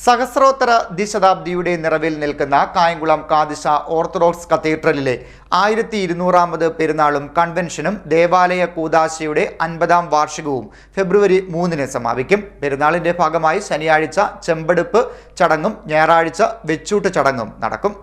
സഹസ്രോത്തര ദ്വിശതാബ്ദിയുടെ നിറവിൽ നിൽക്കുന്ന കായംകുളം കാദിശ ഓർത്തഡോക്സ് കത്തീഡ്രലിലെ 1200ാമത് പെരുന്നാളും കൺവെൻഷനും ദേവാലയ കൂദാശയുടെ 50ാം വാർഷികവും ഫെബ്രുവരി 3-ന് സമാപിക്കും. പെരുന്നാളിന്റെ ഭാഗമായി ശനിയാഴ്ച ചെമ്പെടുപ്പ് ചടങ്ങും ഞായറാഴ്ച വെച്ചൂട്ട് ചടങ്ങും നടക്കും.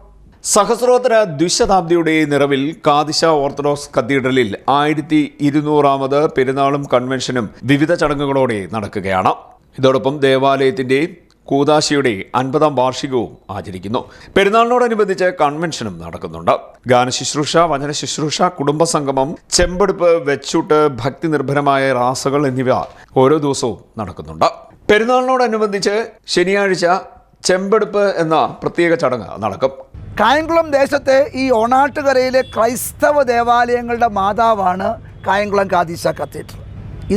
സഹസ്രോത്തര ദ്വിശതാബ്ദിയുടെ നിറവിൽ കാദിശ ഓർത്തഡോക്സ് കത്തീഡ്രലിൽ 1200ാമത് പെരുന്നാളും കൺവെൻഷനും വിവിധ ചടങ്ങുകളോടെ നടക്കുകയാണ്. ഇതോടൊപ്പം ദേവാലയത്തിന്റെ കൂദാശയുടെ 50ാം വാർഷികവും ആചരിക്കുന്നു. പെരുന്നാളിനോടനുബന്ധിച്ച് കൺവെൻഷനും നടക്കുന്നുണ്ട്. ഗാനശുശ്രൂഷ, വചനശുശ്രൂഷ, കുടുംബസംഗമം, ചെമ്പെടുപ്പ്, വെച്ചൂട്ട്, ഭക്തി നിർഭരമായ റാസകൾ എന്നിവ ഓരോ ദിവസവും നടക്കുന്നുണ്ട്. പെരുന്നാളിനോടനുബന്ധിച്ച് ശനിയാഴ്ച ചെമ്പെടുപ്പ് എന്ന പ്രത്യേക ചടങ്ങ് നടക്കും. കായംകുളം ദേശത്തെ ഈ ഓണാട്ടുകരയിലെ ക്രൈസ്തവ ദേവാലയങ്ങളുടെ മാതാവാണ് കായംകുളം കാദിശ കത്തീഡ്രൽ.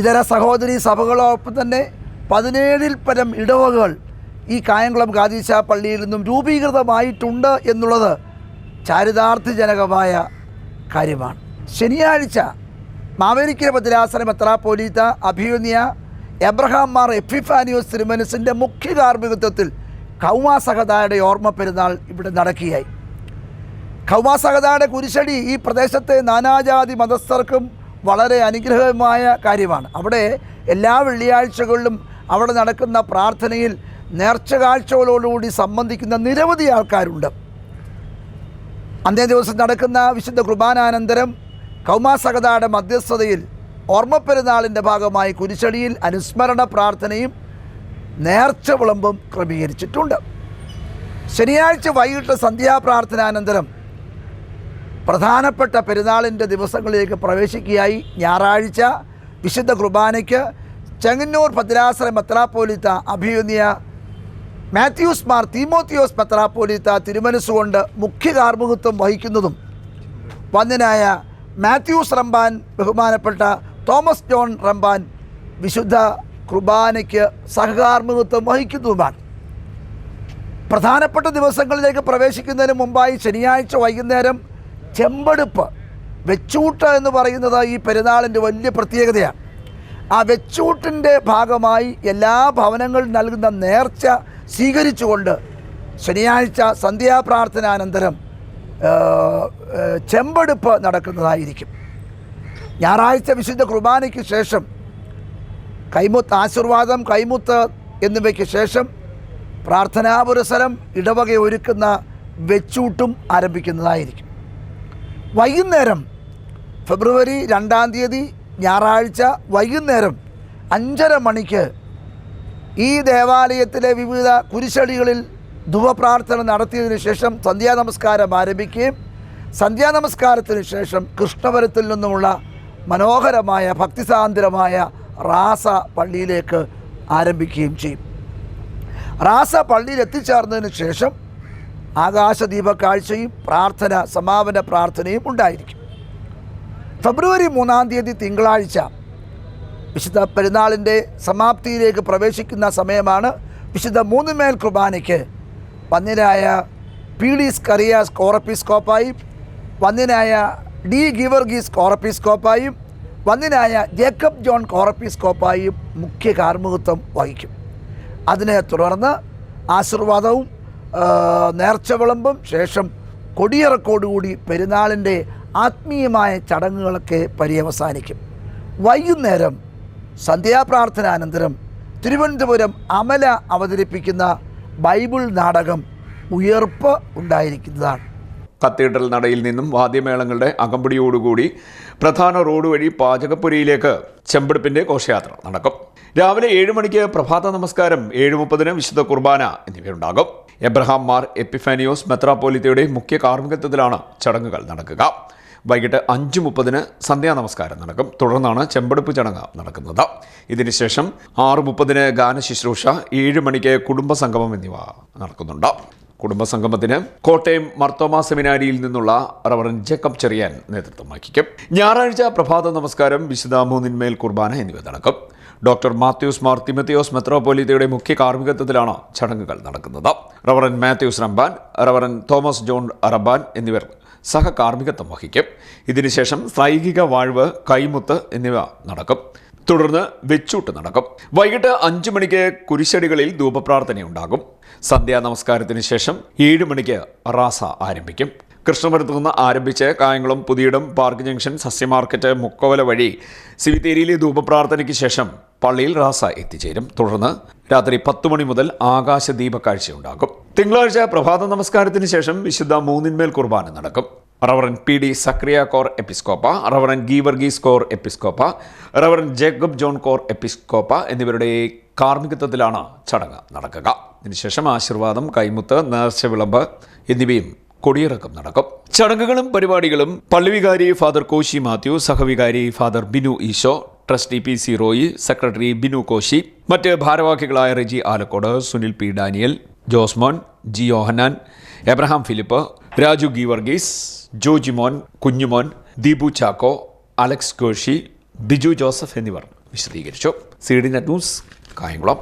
ഇതര സഹോദരി സഭകളോടൊപ്പം തന്നെ 17-ൽ പരം ഇടവകകൾ ഈ കായംകുളം കാദിശ പള്ളിയിൽ നിന്നും രൂപീകൃതമായിട്ടുണ്ട് എന്നുള്ളത് ചാരിതാർത്ഥ്യജനകമായ കാര്യമാണ്. ശനിയാഴ്ച മാവേലിക്കര ഭദ്രാസന മെത്രാപ്പോലീത്ത അഭിമന്യ എബ്രഹാം മാർ എപ്പിഫാനിയോസ് തിരുമനസിൻ്റെ മുഖ്യ കാർമ്മികത്വത്തിൽ കൗമാസഹദായുടെ ഓർമ്മ പെരുന്നാൾ ഇവിടെ നടക്കുകയായി. കൗമാസഹദായുടെ കുരിശടി ഈ പ്രദേശത്തെ നാനാജാതി മതസ്ഥർക്കും വളരെ അനുഗ്രഹമായ കാര്യമാണ്. അവിടെ എല്ലാ വെള്ളിയാഴ്ചകളിലും അവിടെ നടക്കുന്ന പ്രാർത്ഥനയിൽ നേർച്ച കാഴ്ചകളോടുകൂടി സംബന്ധിക്കുന്ന നിരവധി ആൾക്കാരുണ്ട്. അന്നേ ദിവസം നടക്കുന്ന വിശുദ്ധ കുർബാനാനന്തരം കൗമാസഹദായുടെ മധ്യസ്ഥതയിൽ ഓർമ്മപ്പെരുന്നാളിൻ്റെ ഭാഗമായി കുരിശടിയിൽ അനുസ്മരണ പ്രാർത്ഥനയും നേർച്ച വിളമ്പും ക്രമീകരിച്ചിട്ടുണ്ട്. ശനിയാഴ്ച വൈകിട്ട് സന്ധ്യാപ്രാർത്ഥനാനന്തരം പ്രധാനപ്പെട്ട പെരുന്നാളിൻ്റെ ദിവസങ്ങളിലേക്ക് പ്രവേശിക്കുകയായി. ഞായറാഴ്ച വിശുദ്ധ കുർബാനയ്ക്ക് ചെങ്ങന്നൂർ ഭദ്രാസന മെത്രാപ്പോലീത്ത അഭിമന്യ മാത്യൂസ് മാർ തീമോത്തിയോസ് മെത്രാപ്പോലീത്ത തിരുമനസ്സുകൊണ്ട് മുഖ്യ കാർമ്മികത്വം വഹിക്കുന്നതും വന്യനായ മാത്യൂസ് റമ്പാൻ, ബഹുമാനപ്പെട്ട തോമസ് ജോൺ റമ്പാൻ വിശുദ്ധ കുർബാനയ്ക്ക് സഹകാർമ്മികത്വം വഹിക്കുന്നതുമാണ്. പ്രധാനപ്പെട്ട ദിവസങ്ങളിലേക്ക് പ്രവേശിക്കുന്നതിന് മുമ്പായി ശനിയാഴ്ച വൈകുന്നേരം ചെമ്പെടുപ്പ്, വെച്ചൂട്ട് എന്ന് പറയുന്നത് ഈ പെരുന്നാളിൻ്റെ വലിയ പ്രത്യേകതയാണ്. ആ വെച്ചൂട്ടിൻ്റെ ഭാഗമായി എല്ലാ ഭവനങ്ങളും നൽകുന്ന നേർച്ച സ്വീകരിച്ചുകൊണ്ട് ശനിയാഴ്ച സന്ധ്യാപ്രാർത്ഥനാനന്തരം ചെമ്പെടുപ്പ് നടക്കുന്നതായിരിക്കും. ഞായറാഴ്ച വിശുദ്ധ കുർബാനയ്ക്ക് ശേഷം കൈമുത്ത്, ആശീർവാദം, കൈമുത്ത് എന്നിവയ്ക്ക് ശേഷം പ്രാർത്ഥനാപുരസരം, ഇടവക ഒരുക്കുന്ന വെച്ചൂട്ടും ആരംഭിക്കുന്നതായിരിക്കും. വൈകുന്നേരം ഫെബ്രുവരി 2-ാം തീയതി ഞായറാഴ്ച വൈകുന്നേരം 5:30 മണിക്ക് ഈ ദേവാലയത്തിലെ വിവിധ കുരിശടികളിൽ ധൂപപ്രാർത്ഥന നടത്തിയതിനു ശേഷം സന്ധ്യാനമസ്കാരം ആരംഭിക്കുകയും സന്ധ്യാനമസ്കാരത്തിന് ശേഷം കൃഷ്ണപുരത്തിൽ നിന്നുമുള്ള മനോഹരമായ ഭക്തിസാന്ദ്രമായ റാസ പള്ളിയിലേക്ക് ആരംഭിക്കുകയും ചെയ്യും. റാസ പള്ളിയിൽ എത്തിച്ചേർന്നതിന് ശേഷം ആകാശദീപ കാഴ്ചയും പ്രാർത്ഥന, സമാപന പ്രാർത്ഥനയും ഉണ്ടായിരിക്കും. ഫെബ്രുവരി 3-ാം തീയതി തിങ്കളാഴ്ച വിശുദ്ധ പെരുന്നാളിൻ്റെ സമാപ്തിയിലേക്ക് പ്രവേശിക്കുന്ന സമയമാണ്. വിശുദ്ധ മൂന്നുമേൽ കുർബാനയ്ക്ക് വന്യനായ പി ഡി സ്കറിയാസ് കോറപ്പീസ്കോപ്പായും വന്യനായ ഡി ഗിവർഗീസ് കോറപ്പീസ്കോപ്പായും വന്യനായ ജേക്കബ് ജോൺ കോറപ്പീസ്കോപ്പായും മുഖ്യ കാർമ്മികത്വം വഹിക്കും. അതിനെ തുടർന്ന് ആശീർവാദവും നേർച്ച വിളമ്പും ശേഷം കൊടിയിറക്കോടുകൂടി പെരുന്നാളിൻ്റെ ആത്മീയമായ ചടങ്ങുകളൊക്കെ പര്യവസാനിക്കും. വൈകുന്നേരം സന്ധ്യാപ്രാർത്ഥനാനന്തരം തിരുവനന്തപുരം അമല അവതരിപ്പിക്കുന്ന ബൈബിൾ നാടകം ഉയർപ്പ് ഉണ്ടായിരിക്കുന്നതാണ്. കത്തീഡ്രൽ നടയിൽ നിന്നും വാദ്യമേളങ്ങളുടെ അകമ്പടിയോടുകൂടി പ്രധാന റോഡ് വഴി പാചകപ്പുരയിലേക്ക് ചെമ്പെടുപ്പിൻ്റെ ഘോഷയാത്ര നടക്കും. രാവിലെ 7 മണിക്ക് പ്രഭാത നമസ്കാരം, 7:30 വിശുദ്ധ കുർബാന എന്നിവയുണ്ടാകും. എബ്രഹാം മാർ എപ്പിഫാനിയോസ് മെത്രാപ്പോലീത്തയുടെ മുഖ്യ കാർമ്മികത്വത്തിലാണ് ചടങ്ങുകൾ നടക്കുക. വൈകിട്ട് 5:30 സന്ധ്യാനമസ്കാരം നടക്കും. തുടർന്നാണ് ചെമ്പെടുപ്പ് ചടങ്ങ് നടക്കുന്നത്. ഇതിനുശേഷം 6:30 ഗാനശുശ്രൂഷ, 7 മണിക്ക് കുടുംബസംഗമം എന്നിവ നടക്കുന്നുണ്ട്. കുടുംബസംഗമത്തിന് കോട്ടയം മർത്തോമ സെമിനാരിയിൽ നിന്നുള്ള റവറൻ ജേക്കബ് ചെറിയാൻ നേതൃത്വം വഹിക്കും. ഞായറാഴ്ച പ്രഭാത നമസ്കാരം, വിശുദ്ധ മൂന്നിന്മേൽ കുർബാന എന്നിവ നടക്കും. ഡോക്ടർ മാത്യൂസ് മാർ തിമത്തിയോസ് മെത്രാപ്പോലീത്തയുടെ മുഖ്യ കാർമ്മികത്വത്തിലാണ് ചടങ്ങുകൾ നടക്കുന്നത്. റവറൻ മാത്യൂസ് റമ്പാൻ, റവറൻ തോമസ് ജോൺ റമ്പാൻ എന്നിവർ സഹകാർമ്മികത്വം വഹിക്കും. ഇതിനുശേഷം സൈകിക വാഴ്വ്, കൈമുത്ത് എന്നിവ നടക്കും. തുടർന്ന് വെച്ചൂട്ട് നടക്കും. വൈകിട്ട് 5 മണിക്ക് കുരിശടികളിൽ ധൂപപ്രാർത്ഥനയുണ്ടാകും. സന്ധ്യാ നമസ്കാരത്തിന് ശേഷം 7 മണിക്ക് റാസ ആരംഭിക്കും. കൃഷ്ണപുരത്ത് നിന്ന് ആരംഭിച്ച് കായംകുളം പുതിയിടം പാർക്ക് ജംഗ്ഷൻ സസ്യമാർക്കറ്റ് മുക്കവല വഴി സിവിത്തേരിയിലെ ധൂപപ്രാർത്ഥനയ്ക്ക് ശേഷം പള്ളിയിൽ റാസ എത്തിച്ചേരും. തുടർന്ന് രാത്രി 10 മണി മുതൽ ആകാശദീപ കാഴ്ചയുണ്ടാകും. തിങ്കളാഴ്ച പ്രഭാത നമസ്കാരത്തിന് ശേഷം വിശുദ്ധ മൂന്നിന്മേൽ കുർബാന നടക്കും. Reverend PD Sakaria Corepiscopa, reverend Geevarghese Corepiscopa, reverend Jacob John Corepiscopa എന്നിവരുടെ കാർമ്മികത്വത്തിലാണ് ചടങ്ങ് നടക്കുക. ഇതിനുശേഷം ആശീർവാദം, കൈമുത്ത്, നേർച്ച വിളമ്പ് എന്നിവയും കൊടിയിറക്കം നടക്കും. ചടങ്ങുകളും പരിപാടികളും പള്ളിവികാരി ഫാദർ കോശി മാത്യു, സഹവികാരി father Binu Isho, trustee PC Roy, secretary Binu Koshy, മറ്റ് ഭാരവാഹികളായ Reji Alakode, Sunil P Daniel, Josemon, G Yohannan, Abraham Philip, Raju Geevarghese, Jojimon, Kunjumon, Deepu Chacko, Alex Koshy, Biju Joseph എന്നിവർ വിശദീകരിച്ചു. CDNet news, Kayamkulam.